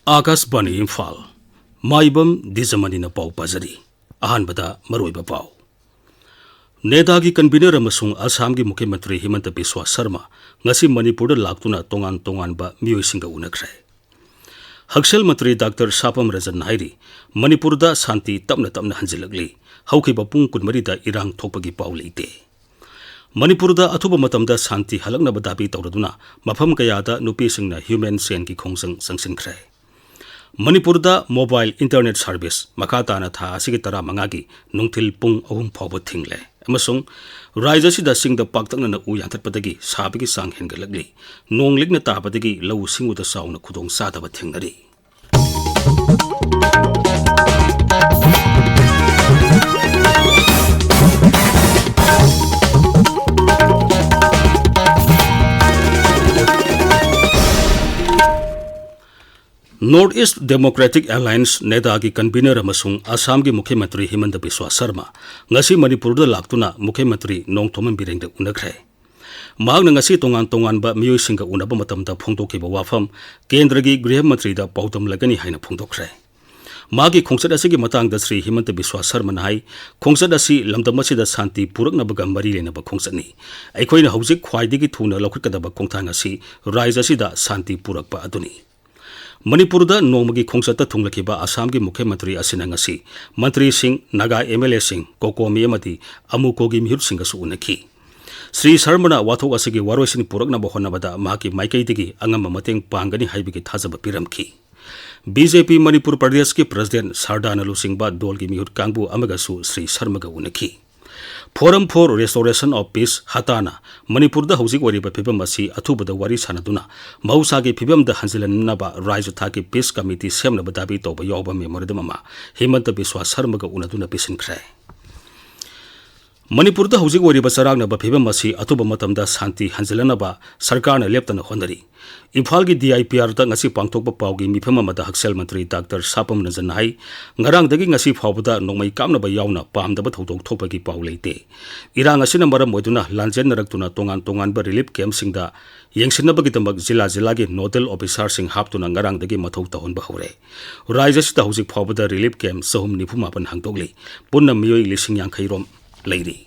आकाशवाणी इम्फाल माइबम दीजमनी पाउ पाजरी अहानबदा मरोइबा पाउ नेता की कन्वीनर अमसुंग असम की मुख्यमंत्री हिमंत बिस्वा शर्मा ngasi मणिपुर लाक्तुना तोंगान तोंगानबा मियोइसिंगा उनखरे हक्सेल मंत्री डॉक्टर सापम रजन हाइरी मणिपुर दा शांति तपना तपना हंजिलगली हौखिबा पुंग कुनमरीदा इरांग थोपगी पाउ लेते मणिपुर दा अथुबा मतमदा शांति हलकनबा दाबी तौरदुना मफम कयादा नुपीसिंगना ह्यूमन सेन की खोंजंग संगसिनखरे मणिपुर दा मोबाइल इंटरनेट सर्विस मखाताना था असिगी तरा मंगागी नुंगथिल पुंग अहुम फावबा थिंगले अमसुंग राज्य सिदा सिंगदा पाक्तंगना उ यांथतपदगी साबगी सांग हेनगलगली नोंगलिगना ताबदगी लौ सिंगुदा साउना खुदोंग सादबा थिंगरी नॉर्थ ईस्ट डेमोक्रेटिक अलायंस नेता की कन्वीनर असम की मुख्यमंत्री हिमंत बिस्वा शर्मा ngasi मणिपुर लाक्तुना मुख्यमंत्री नोंगथोमन बिरेंग उनखरे ngasi तोंगान तोंगानबा मियोइसिंगा उनबा मतमदा फोंदोखिबा वाफम केंद्र की गृह मंत्री दा पाउतम लगनी हाइना फोंदोखरे मागी खोंसद असिगी मतंगदा श्री हिमंत बिस्वा शर्मा हाई खोंसद असि लमदम असिदा शांति पुरकनबगा मरी लेनबा खोंसदनी अखोइना हौजिक ख्वाइदिगी थुना लौखटकदबा खोंथांग असि राज्य असिदा शांति पुरकपा अदुनी मणिपुर नोंमगी खोंसत थुंगलखिबा असम की मुख्यमंत्री असिनंगसी मंत्री सिंह नागा एमएलए सिंह कोकोमी अमदी अमुकोगी मिहुर सिंगसु उनखी श्री शर्मना वाथोक असिगी वारोइसिन पुरकनबा होनबदा माकी माइकैदिगी अंगम मतेंग पांगनी हाइबिगी थाजबा पिरमखी बीजेपी मणिपुर प्रदेश के प्रेसिडेंट सरदाना लुसिंगबा दोल की मिहुर कांगबु अमगसु श्री शर्मगा उनखी forum for restoration of peace हताना मणिपुर हौजिक ओरिबा फिबम असी अथुबदा वारी सानदुना मौसागी फिबमदा हंजिलनबा राज्य थाकी पीस कमिटी सेमनबा दाबी तौबा यावबा मेमोरेंडम अमा हिमंत बिस्वा शर्मगा उनदुना पिसिनखरे मणिपुर हौजिक ओरिबा चरांगनबा फिबम असी अथुबा मतमदा शांति हंजिलनबा सरकारना लेप्तना होनरी इम्फाल की DIPR ngasi पांगथोकबा पाउगी मिफम अमदा हक्सेल मंत्री डॉक्टर सापम रजन हाई ngarangdagi ngasi फावबदा नोंमै कामनबा यावना पामदबा थौदोक थोपगी पाउ लेते इरांग असिना मरम ओइदुना लांजेन नरक्तुना तोंगान तोंगानबा रिलीफ कैम्प सिंगदा येंगसिनबगी जिला जिला की नोडल ऑफिसर सिंग हापतुना ngarangdagi मथौ तहनबा हौरे राज्य सिदा हौजिक फावबदा रिलीफ कैम्प सहम निफुमापन हांगदोगली पुन्ना मियोइ लिसिंग यांखै रोम लैरी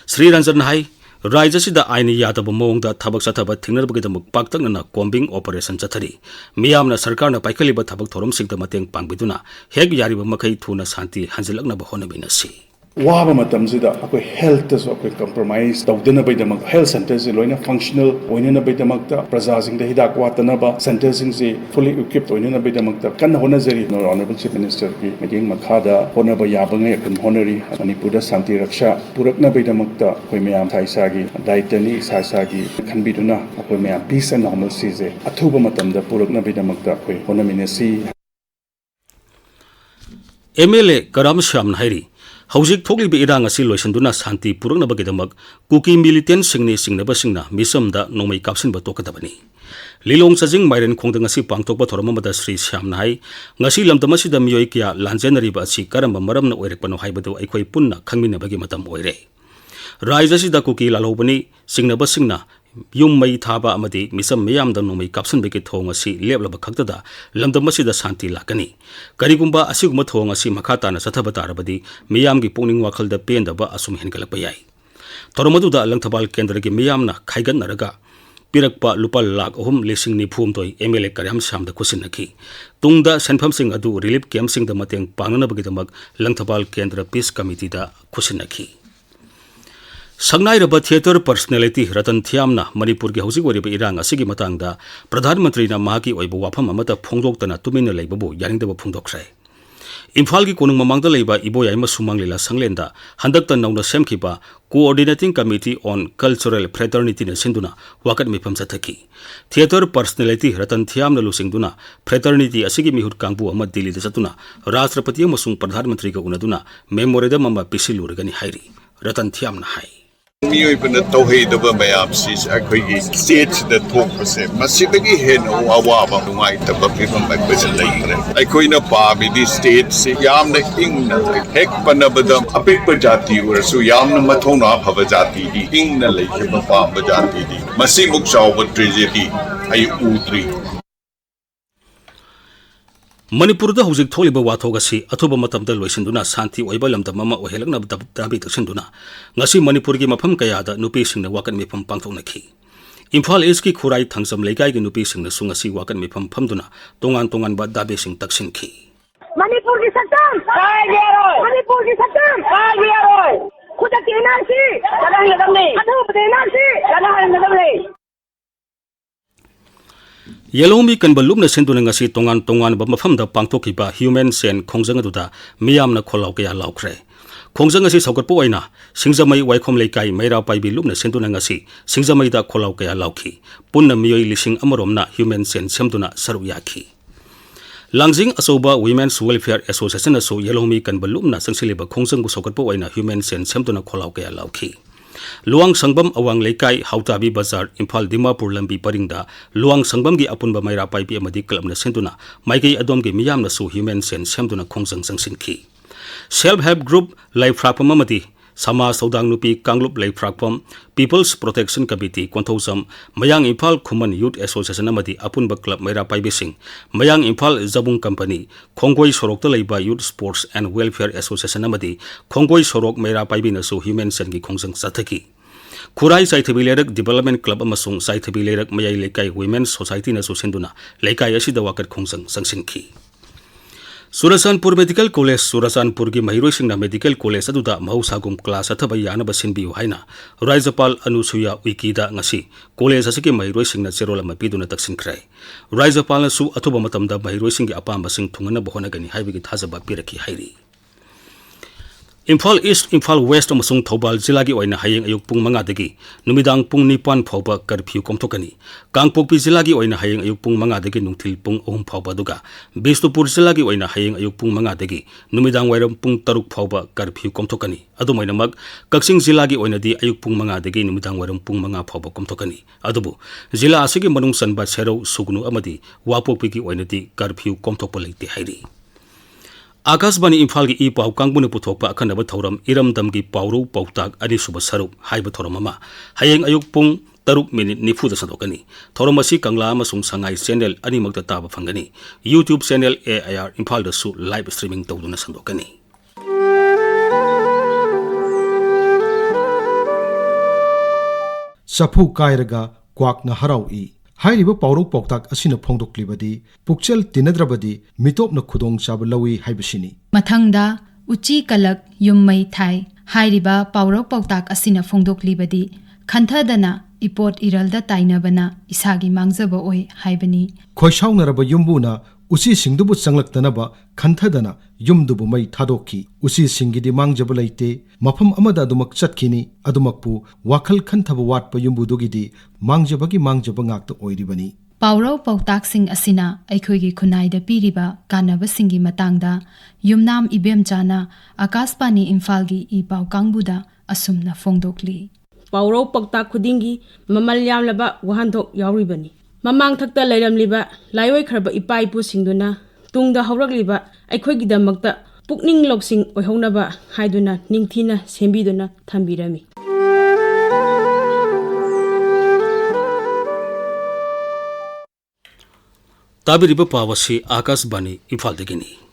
श्री रंजन हाई राज्य सिदा आईन यादब मौंग थबक चथब थिंगनबगीदमक पाक्तंगना कॉम्बिंग ऑपरेशन चथरी मियामना सरकारना पाइखलिबा थबक थोरमसिंगदा मतेंग पांगबिदुना हेग यारिबा मखै थुना शांति हंजिलकनबा होनबिनसी वाबा मतमसिदा अखोय हेल्थ तसो अखोय कंप्रोमाइज तौदनबैदमक हेल्थ सेंटर से लोइना फंक्शनल ओइननबैदमकता प्रजासिंगदा हिदाक वातनबा सेंटर सिंगसे फुली इक्विप्ड ओइननबैदमकता कन्न होनजरी ऑनरेबल चीफ मिनिस्टर की मीटिंग मखादा होनबा याबंगै अकन honorary Manipur Shanti Raksha पुरकनबैदमकता अखोय मयाम थाइसागी दायित्वनी सासागी खनबिदुना अखोय मयाम piece and normalcy से अथुबा मतमदा पुरकनबैदमकता अखोय होनमिनेसी MLA करम श्याम हाइरी हौजिक थोकलिबा इरांग असि लोइसंदुना शांति पुरकनबगीदमक कुकी मिलिटेंट सिंगनी सिंगनबसिंगना मिसमदा नोंमै कापसिनबा तोकदबनी लिलोंग सजिंग माइरेन खोंदंग असि पांगथोकबा थोरममदा श्री श्याम हाई ngasi lamdamasiदा मियोइ किया लांजेनरिबा असि करम मरमना ओइरकपनो हाइबदो अखोइ पुन्ना खंगमिनबगी मतम ओइरे राज्य सिदा कुकी लालौबनी सिंगनबसिंगना युम मई थाबा अमदी मिसम मियामदा नोंमै कापसनबगी थोंग असि लेबलबा खक्तदा लमदमसिदा शांति लाकनी करिगुंबा असिगुम थोंग असि मखाताना चथबा तारबदी मियामगी पुनिंग वाखलदा पेंदबा असुम हेनगलपा याई थोरमदुदा लंगथबाल केंद्र की मियामना खाइगनरगा पिरकपा लुपा लाख 3,9,2 MLA करम श्यामदा खुसिनखी तुंगदा सेनफमसिंग अदु रिलीफ कैम्पसिंगदा मतेंग पांगनबगीदमक लंगथबाल केंद्र piece कमिटीदा खुसिनखी संगनाइरबा theatre personality Ratan थियामना Manipur की हौजिक ओरिबा इरांग असिगी मतंगदा प्रधानमंत्रीना मागी ओइबा वाफम अमता फोंदोक्तना तुमिना लैबबो यानिंगदबा फोंदोक्खरे इम्फाल की कोनुंग ममांगदा लैबा इबोयाइमा सुमांग लीला संगलेंदा हंदक्ता नौना सेमखिबा coordinating committee on cultural fraternity ने सिंदुना वाकट मिफम चथकी थिएटर पर्सनैलिटी रतन थियामना लुसिंगदुना फ्रेटर्निटी असिगी मिहुर कांगबु अमा दिल्लीदा चतुना राष्ट्रपति अमसुंग प्रधानमंत्री का उनदुना मेमोरेंडम अमा पिसिलुरगनी हाइरी रतन थियामना हाई मियोइबना तौहेदबा मयाम सिस अखोइगी स्टेट द थोकपसे मसिदगी हेन अवाबा नुंगाइतबा फिबम अखोइसे लैरे अखोइना पाबिदी स्टेट से यामना इंगना हेक पनबदम अपिक जाति उरसु यामना मथौना फब जाति दी इंगना लैखिबा पाब जाति दी मसि मुक चाव tragedy I उद्री Manipurda hojik tholiba wathog asi athuba matamda loisinduna santi oiba lamdam ama ohelakna dabi taksinduna ngasi Manipur gi mafam kayada nupi singna wakan mifam pangthoknakhi Imphal East ki khurai thangsam leikai gi nupi singna sungasi wakan mifam famduna tongan ba dabe sing taksinki Manipur ki saktam Manipur ki saktam khuda ki NRC jana hadam nahi athuba NRC jana hadam nahi Yelomi kanbalum na senduna ngasi tongan ba mafamda pangthokiba human sen khongjang aduda miyamna kholau kaya laukre khongjang asi saukatpo aina singjamai waikhom leikai maira paibi lumna senduna ngasi singjamai da kholau kaya lauki punna miyoi lising amaromna human sen semduna saru yakhi Langjing asoba Women's Welfare Association aso Yelomi kanbalum na sangsiliba khongjang bu saukatpo aina human sen semduna kholau kaya lauki Luang Sangbam awang leikai Hautabi Bazar Imphal Dimapur lambi paringda Luang Sangbam gi apunba maira paipi amadi clubna senduna maigai adom gi miyam na su human sen semduna khongjang sangsinki Self help group life rakpam amadi Sama Saudang Nupi Kanglup Life Rakpam People's Protection Committee Konthosam Mayang Imphal Khuman Youth Association amadi apunba club maira paibi sing Mayang Imphal Zabung Company Khongoi Sorok ta leiba Youth Sports and Welfare Association amadi Khongoi Sorok maira paibi na su human sen gi khongjang sathaki Khurai Saithabi Lerak Development Club amasung Saithabi Lerak mayai leikai Women's Society na su senduna leikai asida wakat khongjang sangsinki Surasanpur Medical College Surasanpur gi mahiroi singna Medical College aduda mahusagum class athaba yanaba sinbiu haina Raijapal Anusuya Wikida ngasi college asiki mahiroi singna cherola mapiduna taksinkhrai Raijapal na su athuba matamda mahiroi singi apamba sing thungana bohona gani haibigi thajaba piraki hairi Imphal East, Imphal West amasung Thobal Jilla gi oina hayeng ayuk pung 5 dagi numidang pung 9 phauba curfew komthokani Kangpokpi Jilla gi oina hayeng ayuk pung 5 dagi nungthil pung 3 phauba duga Bisnupur Jilla gi oina hayeng ayuk pung 5 dagi numidang wairam pung 3 phauba curfew komthokani adumainamak Kaksing Jilla gi oina di ayuk pung 5 dagi numidang wairam pung 5 phauba komthokani adubu Jilla asigi manung sanba Serau Sugnu amadi Wapokpi gi oina di curfew komthokpa leite hairi Akasbani Imphal gi ipau kangbuna puthokpa akhanaba thoram iramdam gi pauru pautak ani suba saruk haiba thoram ama hayeng ayuk pung 3 minute nifu da sadokani thoram asi kangla amasung sangai channel ani makta taba phangani YouTube channel AIR Imphal da su live streaming tawduna sandokani Sapu kairaga kwakna haraui Hairiba Paurok Poktak Asina Pongdoklibadi, Pukchel Tinadrabadi, Mitopna Kudong Chabalawi Haibashini. Mathangda, Uchi Kalak Yummai Thai, Hairiba Paurok Poktak Asina Pongdoklibadi, Kanthadana, Ipot Iralda Tainabana, Isagi Mangzaba Oi, Haibani. Koishau Naraba Yumbuna, Usi Singdubu Sanglaktanaba, Kanthadana, Yumdubu Mai Tadoki, Usi Singidi Mangjabalaite, Mapam Amada Dumak Chatkini, Adumakpu, Wakal Kantaba Watpa Yumbudugidi, Mangjabagi Mangjabangak Oiribani. Pauro Pautak Sing Asina, Aikogi Kunaida Piriba, Kanaba Singi Matangda, Yumnam Ibem Jana, Akaspani Imphal I Pau Kangbuda, Asumna Fongdokli. Pauro Pautak Kudingi, Mamalyam Laba, Wahandok Yauribani. Mamang Takta Lairamliba, Laiway Karba Ipaipu Singduna, Tungda Hauragliba, Aikogidamakta, Pukning Loksing Ohonaba, Haiduna, Ningtina, Sembiduna, Tambirami. Tabiriba Pawasi Akasbani Imphal Degini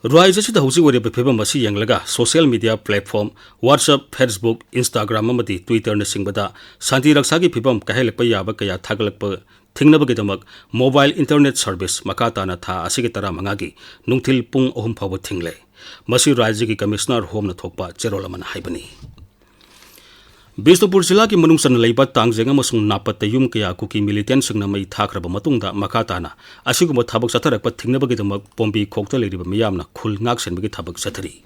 Raijasi da hausi wari bepeba masi yanglaga social media platform WhatsApp, Facebook, Instagram amadi Twitter na singbada Santi Raksagi pibam kahelakpa yaba kaya thagalakpa thingnabagidamag mobile internet service makata na tha asigi tara mangagi nungthil pung 3 phawa thingle masi raiji ki commissioner home na thokpa cherolamana haibani Bisnupur Jilla ki manungsan leiba tangjeng amasung napatta yum kaya kuki militant singna mai thakraba matungda makatana asiguma thabak satharakpa thingnabagidamag pombi khokta leiriba miyamna khul ngak senbagi thabak sathari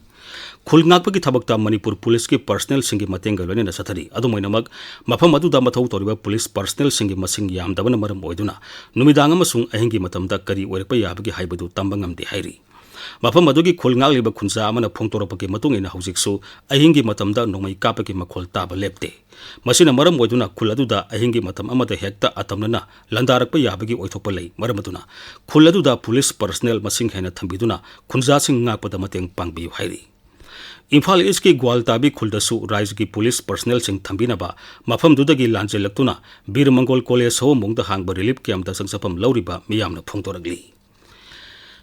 khul ngakpagi thabakta Manipur police ki personnel singi matenga loina sathari adumoinamag mafam aduda mathau toriba police personnel singi masing yamdabana maram oiduna numidang amasung ahingi matamda kari oirpa yabagi haibadu tambangamde hairi Mafam adugi khulngagliba khunsa amana phongtorapaki matungina haujiksu ahingi matamda nongmai kapaki makhol taba lepte masina maram oiduna khul aduda ahingi matam amada hekta atamnana landarakpa yabagi oithokpa lei maram aduna khul aduda police personnel masing hena thambiduna khunja sing ngakpada mateng pangbi hairi Imphal East ki Gwaltabi khuldasu Raijgi police personnel sing thambinaba mafam dudagi lanjelaktuna Bir Mangol College ho mongda hangba relief camp da sangsapam lauriba miyamna phongtoragli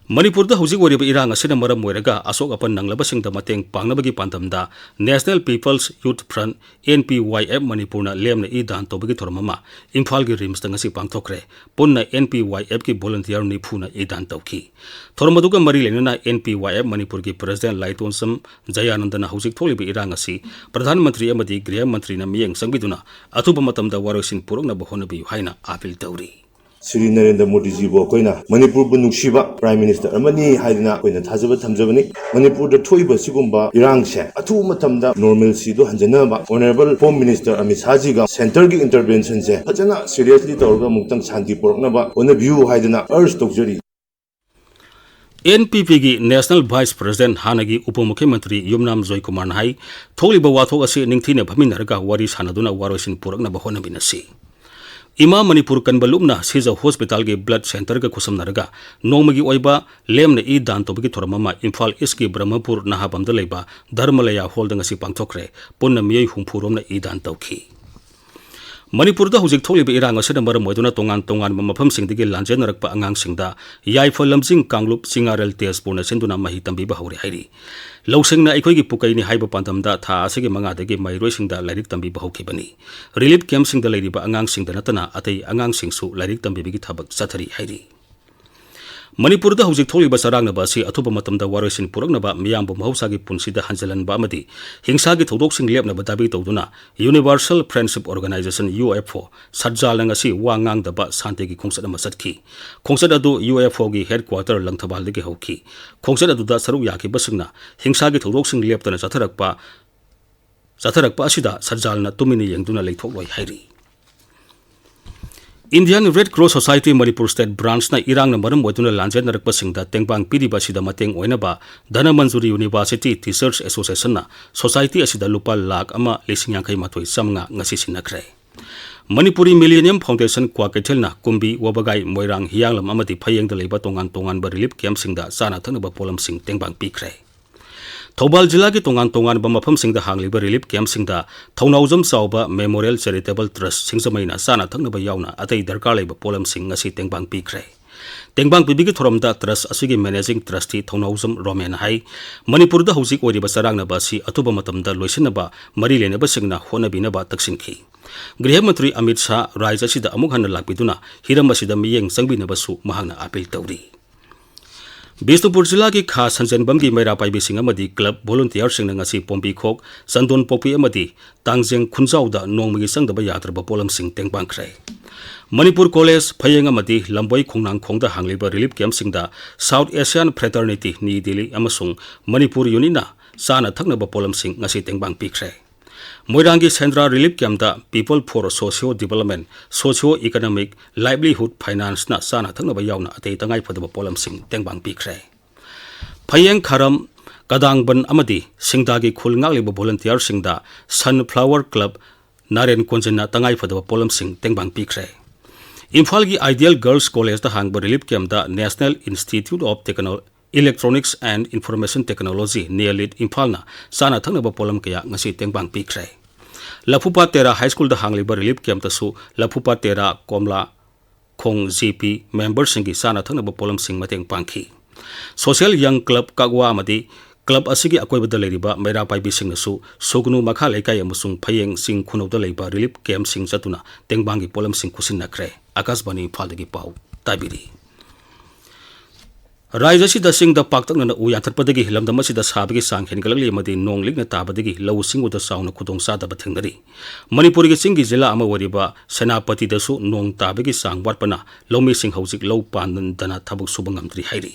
Manipurda hujik wariba irang asina maram moiraga asok apan nanglabasingda mateng pangnabagi pantamda National People's Youth Front NPYF Manipurna lemna I dan tobagi thoramama Imphal gi rims ngasi pangthokre punna NPYF ki volunteer ni phuna I dan tawki thoramaduga mari lenana NPYF Manipur gi President Laitonsam Jayanandana hujik tholiba irang asi Pradhan Mantri amadi Griha Mantri na miyeng sangbiduna atuba matamda warosin purokna bahona bi haina apil tawri Sri Narendra Modi ji bo koina Manipur bu nuksiba Prime Minister amani haidina koina thajaba thamjabani Manipur da thoiba sigumba irang se athu matamda normalcy do hanjana ba Honorable Home Minister Amit Shah ji ga center gi intervention se hajana seriously tawga muktang shanti porokna ba ona view haidina urge tokjari NPP gi National Vice President Hanagi Upamukhyamantri Yumnam Joy Kumar Hai tholiba wathok ase ningthine bhaminarga wari sanaduna warosin purakna bahona binasi Ima Manipur Kanbalumna Siza Hospital ge Blood Center ga khusam naraga nongmagi oiba lemna I dan tobagi thoramama Imphal East ki Brahmapur Nahabamda leiba Dharmalaya Hall da ngasi pangthokre punna miyai humphuromna I dan tawki Manipurda hujik tholiba irang asina maram moiduna tongan mafam singdagi lanjen narakpa angang singda yaifal lamjing kanglup singarel tespurna sinduna mahi tambiba hawri hairi Lausengna aikoigi pukaini haiba pantamda tha asigi mangadagi mairoi singda lairik tambiba hawkibani relief camp singda leiriba angang singda natana atei angang singsu lairik tambibigi thabak sathari hairi Manipurda hujik tholiba sarangna si athuba matamda waroisin puraknaba miyambu mahusagi punsida hanjalanba amadi hingsagi thodok sing lepna badabi tawduna Universal Friendship Organization UFO sajjalanga si wangang daba santegi khongsat ama satki khongsat adu UFO gi headquarter langthabal degi hawki khongsat adu da saruk yaki basingna hingsagi thodok sing leptana satharakpa asida sajjalna tumini yengduna leithok loi hairi Indian Red Cross Society Manipur State Branch na irang na maram moiduna lanjen narakpa singda tengbang piriba sida mateng oinaba Dana Manjuri University Research Association na society asida lupa lakh ama lesing yangkai matoi samnga ngasi sinakre Manipuri Millennium Foundation kwa kethel na kumbi wabagai moirang hiyanglam amadi phayeng da leiba tongan ba relief camp singda sana thanaba polam sing tengbang pikre Thobal Jilla ki tongan ba mafam singda hangliba relief camp singda thaunaujam chawba Memorial Charitable Trust singzamaina sana thangnaba yauna atei darkar leiba polam sing ngasi tengbang pikre tengbang pibigi thoramda trust asigi managing trustee thaunaujam Roman hai Manipurda hujik oiriba sarangna ba si atuba matamda loisinaba mari lenaba singna honabinaba taksinki Griha Mantri Amit Shah Raja sida Amukhomba lakpiduna hiram asida miyeng sangbinaba su mahangna apil tawri Bisnupur Jilla ki kha sanjanbam gi maira pai bising amadi club volunteer sing na ngasi pompi khok sandon popi amadi tangjeng khunjau da nongmagi sangdaba yatraba polam sing tengbang khrai Manipur College phayeng amadi lamboi khungnang khongda hangliba relief camp singda South Asian Fraternity New Delhi amasung Manipur Unina sana thaknaba polam sing ngasi tengbang pikrai Moirangi Central Relief Camp da People for Socio Development, Socio Economic, Livelihood Finance na sana thaknaba yauna atei tangai phadaba polam sing tengbang pikre. Phayeng Kharam Kadangban amadi singdagi khul ngalliba volunteer singda Sunflower Club Naren Konjana tangai phadaba polam sing tengbang pikre. Imphal gi Ideal Girls College da hangba relief camp da National Institute of Electronics and Information Technology nearly Imphal na sana thangnaba polam kaya ngasi tengbang pikre Lapupa Tera High School da hangliba relief camp tasu Lapupa Tera Komla Khong GP members singi sana thangnaba polam sing mateng pangki Social Young Club Kagwa amadi club asigi akoibada leiriba maira pai bising nasu sognu makha leikai amusung phayeng sing khunauda leiba relief camp sing jatuna tengbangi polam sing khusin nakre Akashbani phaldagi pau tabiri Raja sida sing da paktakna na uyan tharpadagi lamdam asida sabagi sang hengalagli amadi nonglikna tabadagi lau singu da sauna khudong sadaba thengnari Manipur gi singi jilla ama wariba Senapati dasu nong tabagi sang watpana lomi sing haujik lau panan dana thabuk subangamtri hairi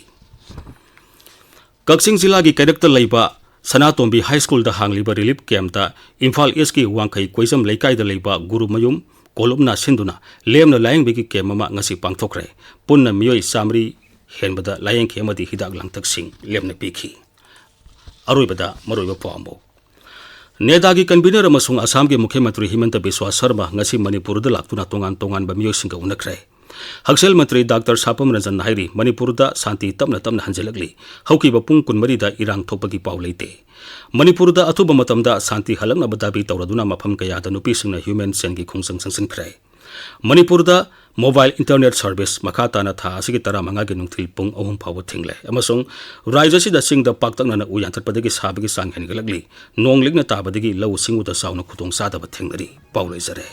Kaksing jilla gi character leiba Sanatombi High School da hangliba relief camp da Imphal East ki wangkai koisam leikai da leiba Guru Mayum kolumna sinduna lemna layang bigi kemama ngasi pangthokre punna miyoi samri henbada layang ke amadi hidak langtak sing lemna pikhi aroibada maroiba pawmo nedagi convener amasung Assam ge Mukhyamantri Himanta Biswa Sharma ngasi Manipur da laktuna tongan ba miyoi singa unakre Haksel Mantri Dr. Sapam Ranjan Hairi Manipur da santi tamna hanjalagli hauki ba pung kunmari da irang thopagi paw leite Manipur da atuba matamda santi halangna badabi tawraduna mafam kaya da nupi singna human sen gi khungsang sangsin khrai Manipurda mobile internet service makata na tha asigi tara manga gi nungthil pung ahum phawa thingle amasung raija sida singda paktak na uyan thatpadagi sabagi sang hen galagli nongligna tabadagi law singu da sauna khutong sada ba thingnari paulai jare